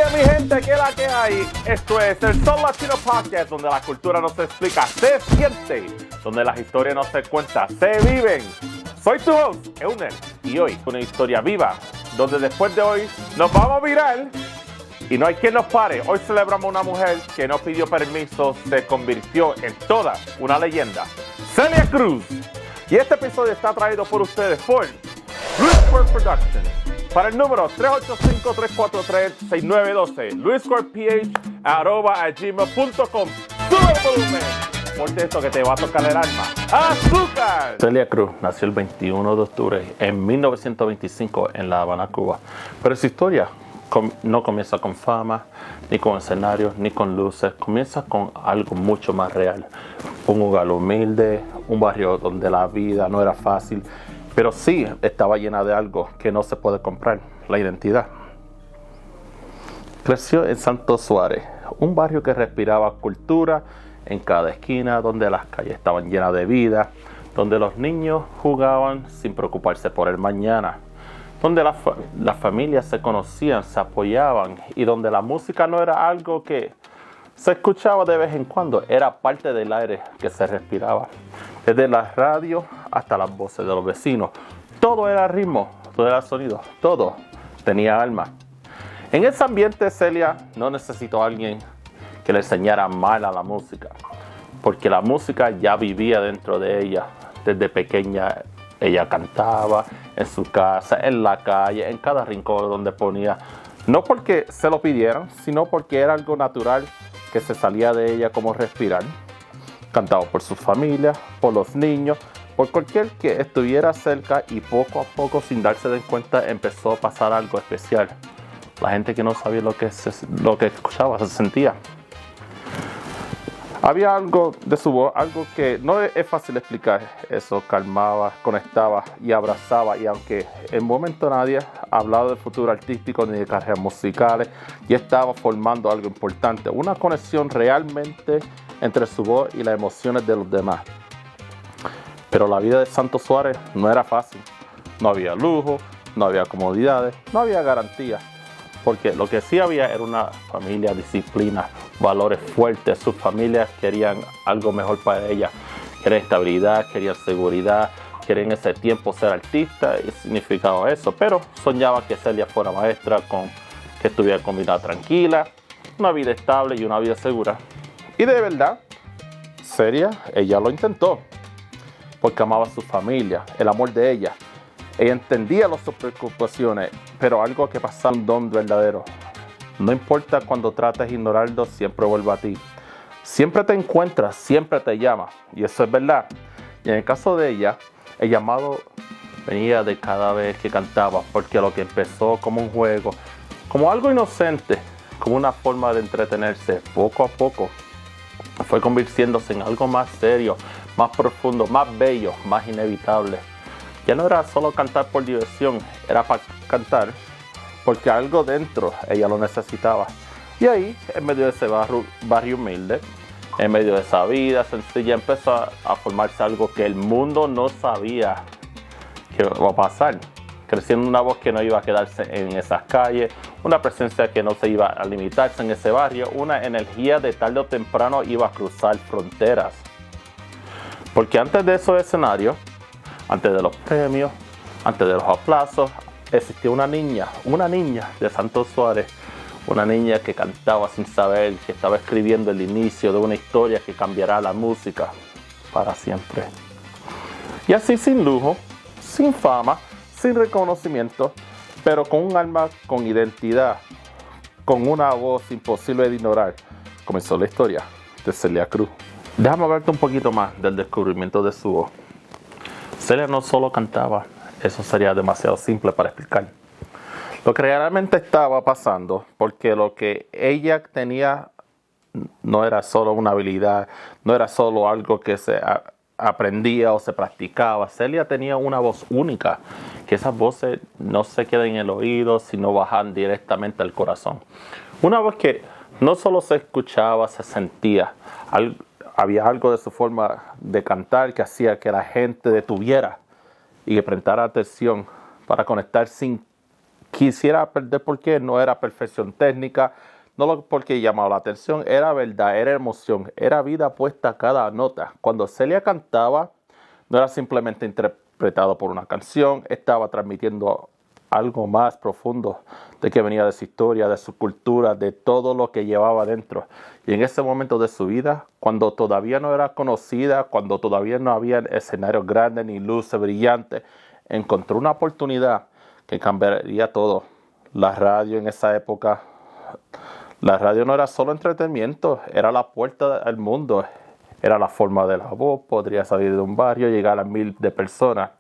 Oye, mi gente, ¿qué es la que hay? Esto es el Soul Latino Podcast, donde la cultura no se explica, se siente, donde las historias no se cuentan, se viven. Soy tu host, Euner, y hoy una historia viva, donde después de hoy nos vamos a virar y no hay quien nos pare. Hoy celebramos a una mujer que no pidió permiso, se convirtió en toda una leyenda, Celia Cruz. Y este episodio está traído por ustedes por Luis Square Productions. Para el número 385-343-6912, luisquareph@gmail.com. ¡Sube el volumen! Por esto que te va a tocar el alma. ¡Azúcar! Celia Cruz nació el 21 de octubre en 1925 en La Habana, Cuba. Pero su historia no comienza con fama, ni con escenarios, ni con luces. Comienza con algo mucho más real. Un hogar humilde, un barrio donde la vida no era fácil, pero sí estaba llena de algo que no se puede comprar, la identidad. Creció en Santo Suárez, un barrio que respiraba cultura en cada esquina, donde las calles estaban llenas de vida, donde los niños jugaban sin preocuparse por el mañana, donde las familias se conocían, se apoyaban y donde la música no era algo que se escuchaba de vez en cuando, era parte del aire que se respiraba. Desde la radio hasta las voces de los vecinos, todo era ritmo, todo era sonido, todo tenía alma. En ese ambiente Celia no necesitó a alguien que le enseñara mal a la música, porque la música ya vivía dentro de ella. Desde pequeña ella cantaba en su casa, en la calle, en cada rincón donde ponía, no porque se lo pidieran, sino porque era algo natural que se salía de ella como respirar. Cantaba por su familia, por los niños, por cualquier que estuviera cerca, y poco a poco, sin darse de cuenta, empezó a pasar algo especial. La gente que no sabía lo que escuchaba, se sentía. Había algo de su voz, algo que no es fácil explicar. Eso calmaba, conectaba y abrazaba. Y aunque en momento nadie hablaba del futuro artístico ni de carreras musicales, ya estaba formando algo importante. Una conexión realmente entre su voz y las emociones de los demás. Pero la vida de Santo Suárez no era fácil. No había lujo, no había comodidades, no había garantías. Porque lo que sí había era una familia, disciplina, valores fuertes. Sus familias querían algo mejor para ella. Querían estabilidad, querían seguridad, querían en ese tiempo ser artista y significaba eso. Pero soñaba que Celia fuera maestra, que estuviera con vida tranquila, una vida estable y una vida segura. Y de verdad, Celia, ella lo intentó. Porque amaba a su familia, el amor de ella. Ella entendía sus preocupaciones, pero algo que pasaba, un don verdadero. No importa cuando trates de ignorarlo, siempre vuelve a ti. Siempre te encuentra, siempre te llama. Y eso es verdad. Y en el caso de ella, el llamado venía de cada vez que cantaba, porque lo que empezó como un juego, como algo inocente, como una forma de entretenerse, poco a poco fue convirtiéndose en algo más serio, más profundo, más bello, más inevitable. Ya no era solo cantar por diversión, era para cantar porque algo dentro ella lo necesitaba. Y ahí, en medio de ese barrio humilde, en medio de esa vida sencilla, empezó a formarse algo que el mundo no sabía que iba a pasar. Creciendo una voz que no iba a quedarse en esas calles, una presencia que no se iba a limitarse en ese barrio, una energía de tarde o temprano iba a cruzar fronteras. Porque antes de esos escenarios, antes de los premios, antes de los aplausos, existía una niña de Santo Suárez, una niña que cantaba sin saber, que estaba escribiendo el inicio de una historia que cambiará la música para siempre. Y así, sin lujo, sin fama, sin reconocimiento, pero con un alma con identidad, con una voz imposible de ignorar, comenzó la historia de Celia Cruz. Déjame hablarte un poquito más del descubrimiento de su voz. Celia no solo cantaba, eso sería demasiado simple para explicar. Lo que realmente estaba pasando, porque lo que ella tenía no era solo una habilidad, no era solo algo que se aprendía o se practicaba. Celia tenía una voz única, que esas voces no se quedan en el oído, sino bajan directamente al corazón. Una voz que no solo se escuchaba, se sentía. Había algo de su forma de cantar que hacía que la gente detuviera y que prestara atención para conectar sin quisiera perder porque no era perfección técnica, no porque llamaba la atención, era verdad, era emoción, era vida puesta a cada nota. Cuando Celia cantaba, no era simplemente interpretado por una canción, estaba transmitiendo algo más profundo de que venía de su historia, de su cultura, de todo lo que llevaba dentro. Y en ese momento de su vida, cuando todavía no era conocida, cuando todavía no había escenarios grandes ni luces brillantes, encontró una oportunidad que cambiaría todo. La radio en esa época, la radio no era solo entretenimiento, era la puerta al mundo, era la forma de la voz, podría salir de un barrio y llegar a 1000 de personas.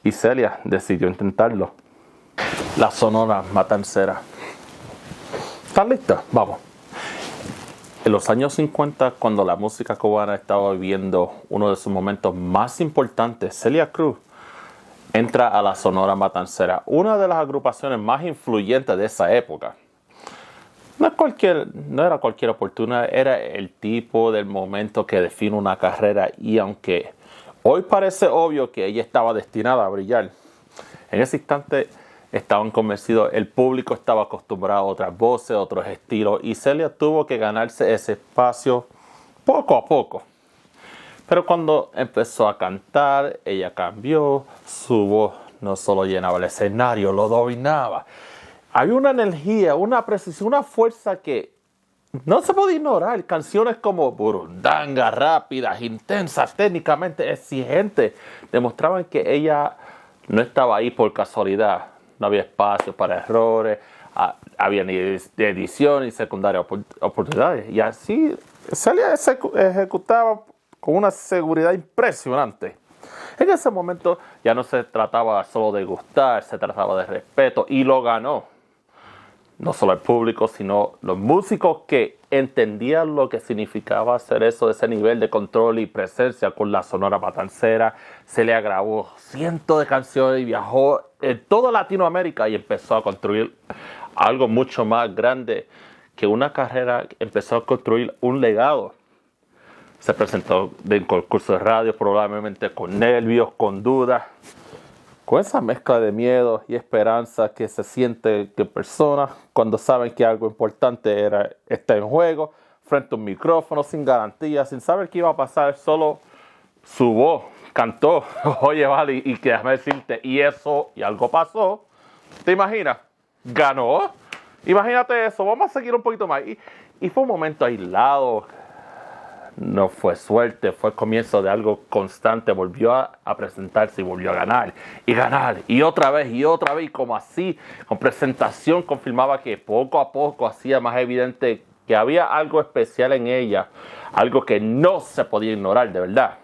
Y Celia decidió intentarlo. La Sonora Matancera. ¿Están listos? Vamos. En los años 50, cuando la música cubana estaba viviendo uno de sus momentos más importantes, Celia Cruz entra a la Sonora Matancera, una de las agrupaciones más influyentes de esa época. No era cualquier oportunidad, era el tipo del momento que define una carrera, y aunque hoy parece obvio que ella estaba destinada a brillar, en ese instante estaban convencidos, el público estaba acostumbrado a otras voces, otros estilos, y Celia tuvo que ganarse ese espacio poco a poco. Pero cuando empezó a cantar, ella cambió, su voz no solo llenaba el escenario, lo dominaba. Había una energía, una precisión, una fuerza que no se podía ignorar. Canciones como burundanga, rápidas, intensas, técnicamente exigentes, demostraban que ella no estaba ahí por casualidad. No había espacio para errores, había ni edición ni secundarias oportunidades. Y así Celia ejecutaba con una seguridad impresionante. En ese momento ya no se trataba solo de gustar, se trataba de respeto, y lo ganó. No solo el público, sino los músicos que entendían lo que significaba hacer eso, ese nivel de control y presencia con la Sonora Matancera. Se le grabó cientos de canciones y viajó en toda Latinoamérica y empezó a construir algo mucho más grande que una carrera. Empezó a construir un legado. Se presentó en concursos de radio, probablemente con nervios, con dudas, con esa mezcla de miedo y esperanza que se siente que personas cuando saben que algo importante está en juego, frente a un micrófono, sin garantía, sin saber qué iba a pasar, solo su voz cantó. Oye, vale, y déjame decirte, y algo pasó. ¿Te imaginas? Ganó. Imagínate eso, vamos a seguir un poquito más. Y fue un momento aislado. No fue suerte, fue el comienzo de algo constante. Volvió a presentarse y volvió a ganar. Y otra vez, y como así, con presentación confirmaba que poco a poco hacía más evidente que había algo especial en ella, algo que no se podía ignorar, de verdad.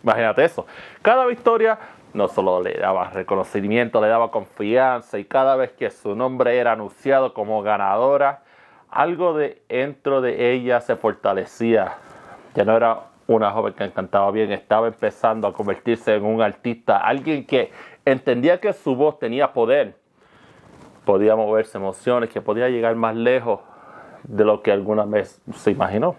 Imagínate eso. Cada victoria no solo le daba reconocimiento, le daba confianza, y cada vez que su nombre era anunciado como ganadora, algo dentro de ella se fortalecía. Ya no era una joven que cantaba bien, estaba empezando a convertirse en un artista, alguien que entendía que su voz tenía poder, podía moverse emociones, que podía llegar más lejos de lo que alguna vez se imaginó.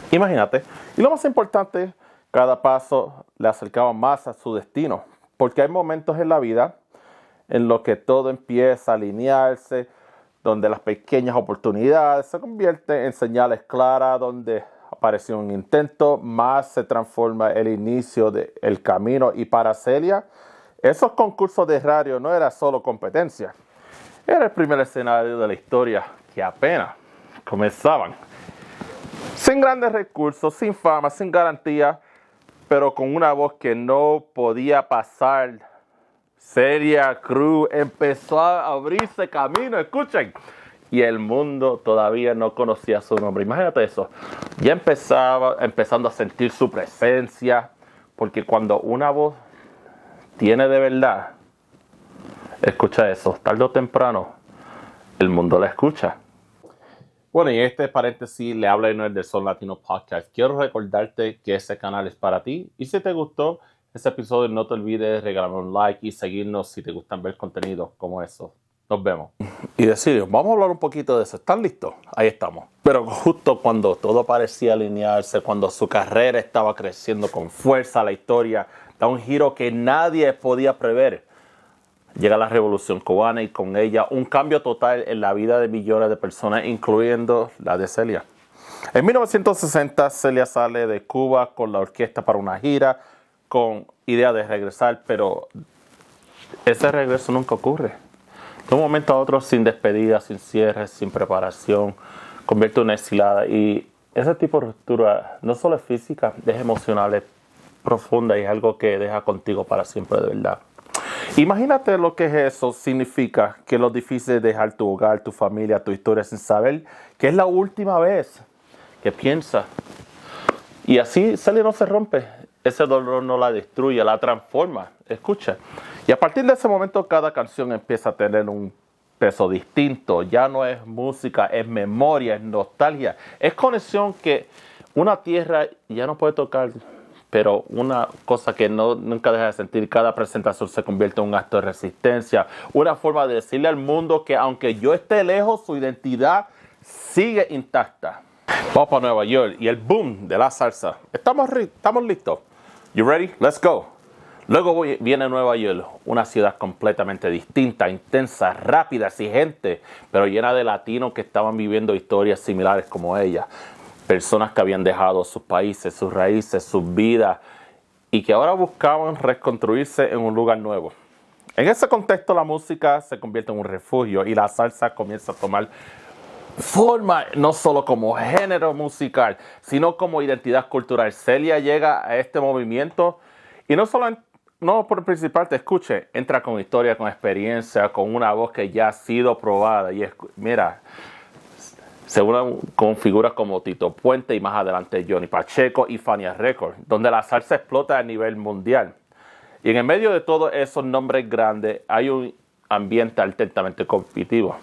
Imagínate. Y lo más importante, cada paso le acercaba más a su destino, porque hay momentos en la vida en los que todo empieza a alinearse, donde las pequeñas oportunidades se convierten en señales claras, donde apareció un intento, más se transforma el inicio del camino. Y para Celia, esos concursos de radio no era solo competencia, era el primer escenario de la historia que apenas comenzaban. Sin grandes recursos, sin fama, sin garantía, pero con una voz que no podía pasar. Celia Cruz empezó a abrirse camino, escuchen. Y el mundo todavía no conocía su nombre. Imagínate eso. Ya empezando a sentir su presencia. Porque cuando una voz tiene de verdad, escucha eso, tarde o temprano, el mundo la escucha. Bueno, y este paréntesis le habla Enoel del Sol Latino Podcast. Quiero recordarte que ese canal es para ti. Y si te gustó este episodio, no te olvides regalarme un like y seguirnos si te gustan ver contenido como eso. Nos vemos. Y decir, vamos a hablar un poquito de eso. ¿Están listos? Ahí estamos. Pero justo cuando todo parecía alinearse, cuando su carrera estaba creciendo con fuerza, la historia da un giro que nadie podía prever. Llega la Revolución Cubana y con ella un cambio total en la vida de millones de personas, incluyendo la de Celia. En 1960, Celia sale de Cuba con la orquesta para una gira, con idea de regresar, pero ese regreso nunca ocurre. De un momento a otro, sin despedida, sin cierre, sin preparación, convierte en una exilada. Y ese tipo de ruptura no solo es física, es emocional, es profunda y es algo que deja contigo para siempre, de verdad. Imagínate lo que es eso. Significa que lo difícil es dejar tu hogar, tu familia, tu historia sin saber que es la última vez que piensas. Y así Celia no se rompe. Ese dolor no la destruye, la transforma. Escucha. Y a partir de ese momento cada canción empieza a tener un peso distinto. Ya no es música, es memoria, es nostalgia. Es conexión que una tierra ya no puede tocar. Pero una cosa que nunca deja de sentir, cada presentación se convierte en un acto de resistencia, una forma de decirle al mundo que aunque yo esté lejos, su identidad sigue intacta. Vamos para Nueva York y el boom de la salsa. ¿Estamos listos? You ready? Let's go. Luego viene Nueva York, una ciudad completamente distinta, intensa, rápida, exigente, pero llena de latinos que estaban viviendo historias similares como ella. Personas que habían dejado sus países, sus raíces, sus vidas y que ahora buscaban reconstruirse en un lugar nuevo. En ese contexto la música se convierte en un refugio y la salsa comienza a tomar forma no solo como género musical, sino como identidad cultural. Celia llega a este movimiento y no por principal, te escuche, entra con historia, con experiencia, con una voz que ya ha sido probada y mira, se unen con figuras como Tito Puente y más adelante Johnny Pacheco y Fania Records, donde la salsa explota a nivel mundial. Y en el medio de todos esos nombres grandes hay un ambiente altamente competitivo.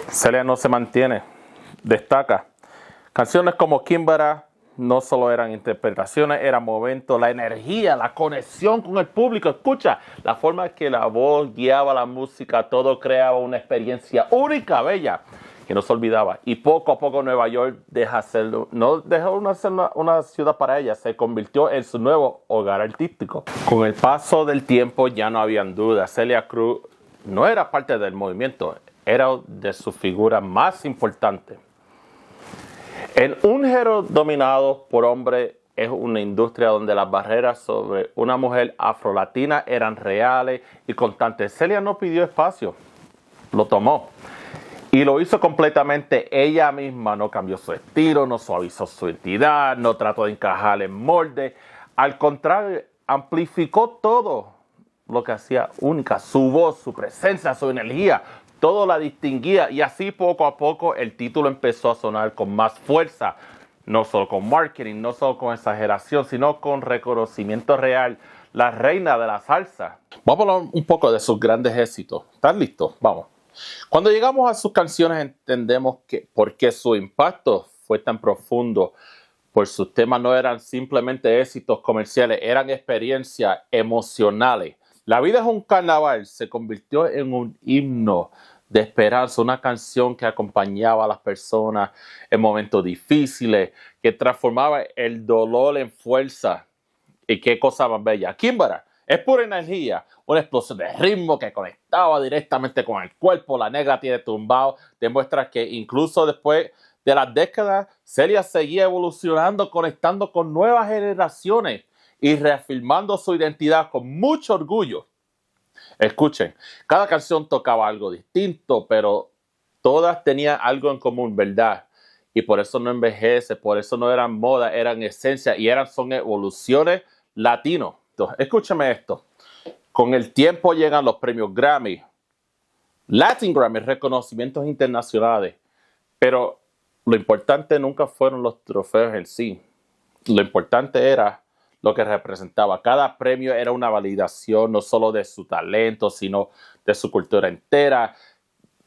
Celia no se mantiene, destaca. Canciones como Kimbara no solo eran interpretaciones, eran momentos, la energía, la conexión con el público. Escucha, la forma en que la voz guiaba la música, todo creaba una experiencia única, bella, que no se olvidaba. Y poco a poco Nueva York no dejó de ser una ciudad para ella, se convirtió en su nuevo hogar artístico. Con el paso del tiempo ya no habían dudas. Celia Cruz no era parte del movimiento, era de sus figuras más importantes. En un género dominado por hombres es una industria donde las barreras sobre una mujer afrolatina eran reales y constantes. Celia no pidió espacio, lo tomó. Y lo hizo completamente ella misma, no cambió su estilo, no suavizó su identidad, no trató de encajar en molde. Al contrario, amplificó todo lo que hacía única, su voz, su presencia, su energía, todo la distinguía. Y así poco a poco el título empezó a sonar con más fuerza, no solo con marketing, no solo con exageración, sino con reconocimiento real. La reina de la salsa. Vamos a hablar un poco de sus grandes éxitos. ¿Estás listo? Vamos. Cuando llegamos a sus canciones entendemos que por qué su impacto fue tan profundo, pues sus temas no eran simplemente éxitos comerciales, eran experiencias emocionales. La vida es un carnaval, se convirtió en un himno de esperanza, una canción que acompañaba a las personas en momentos difíciles, que transformaba el dolor en fuerza. Y qué cosa más bella. Kimbara es pura energía, una explosión de ritmo que conectaba directamente con el cuerpo. La negra tiene tumbado, demuestra que incluso después de las décadas, Celia seguía evolucionando, conectando con nuevas generaciones y reafirmando su identidad con mucho orgullo. Escuchen, cada canción tocaba algo distinto, pero todas tenían algo en común, ¿verdad? Y por eso no envejece, por eso no eran moda, eran esencia y son evoluciones latinos. Entonces, escúchame esto. Con el tiempo llegan los premios Grammy, Latin Grammy, reconocimientos internacionales, pero lo importante nunca fueron los trofeos en sí. Lo importante era lo que representaba. Cada premio era una validación no solo de su talento, sino de su cultura entera,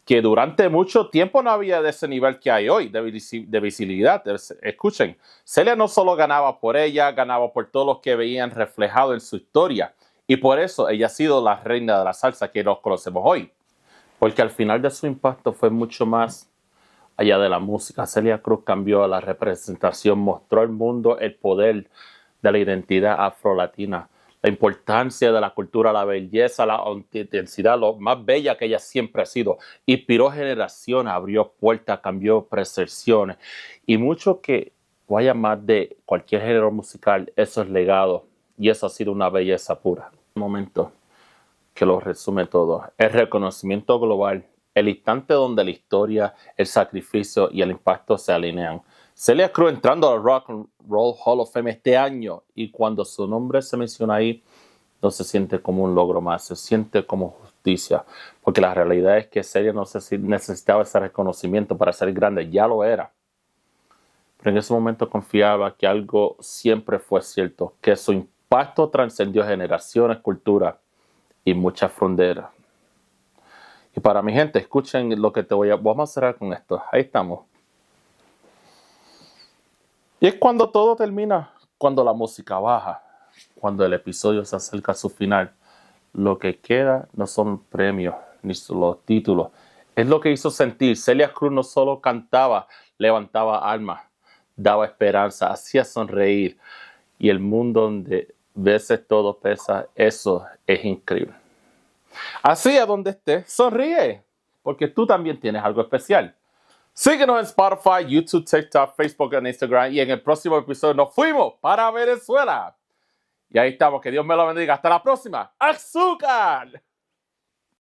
que durante mucho tiempo no había de ese nivel que hay hoy, de visibilidad. Escuchen, Celia no solo ganaba por ella, ganaba por todos los que veían reflejado en su historia. Y por eso ella ha sido la reina de la salsa que nos conocemos hoy. Porque al final de su impacto fue mucho más allá de la música. Celia Cruz cambió la representación, mostró al mundo el poder de la identidad afrolatina. la importancia de la cultura, la belleza, la autenticidad, lo más bella que ella siempre ha sido. Inspiró generaciones, abrió puertas, cambió percepciones. Y mucho que vaya más de cualquier género musical, eso es legado. Y eso ha sido una belleza pura. Un momento que lo resume todo. El reconocimiento global, el instante donde la historia, el sacrificio y el impacto se alinean. Celia Cruz entrando al Rock and Roll Hall of Fame este año, y cuando su nombre se menciona ahí, no se siente como un logro más, se siente como justicia, porque la realidad es que Celia no necesitaba ese reconocimiento para ser grande, ya lo era. Pero en ese momento confiaba que algo siempre fue cierto, que su impacto trascendió generaciones, culturas y muchas fronteras. Y para mi gente, escuchen lo que vamos a cerrar con esto. Ahí estamos. Y es cuando todo termina, cuando la música baja, cuando el episodio se acerca a su final. Lo que queda no son premios ni los títulos. Es lo que hizo sentir. Celia Cruz no solo cantaba, levantaba almas, daba esperanza, hacía sonreír. Y el mundo donde veces todo pesa, eso es increíble. Así, a donde estés, sonríe, porque tú también tienes algo especial. Síguenos en Spotify, YouTube, TikTok, Facebook e Instagram. Y en el próximo episodio nos fuimos para Venezuela. Y ahí estamos. Que Dios me lo bendiga. Hasta la próxima. ¡Azúcar!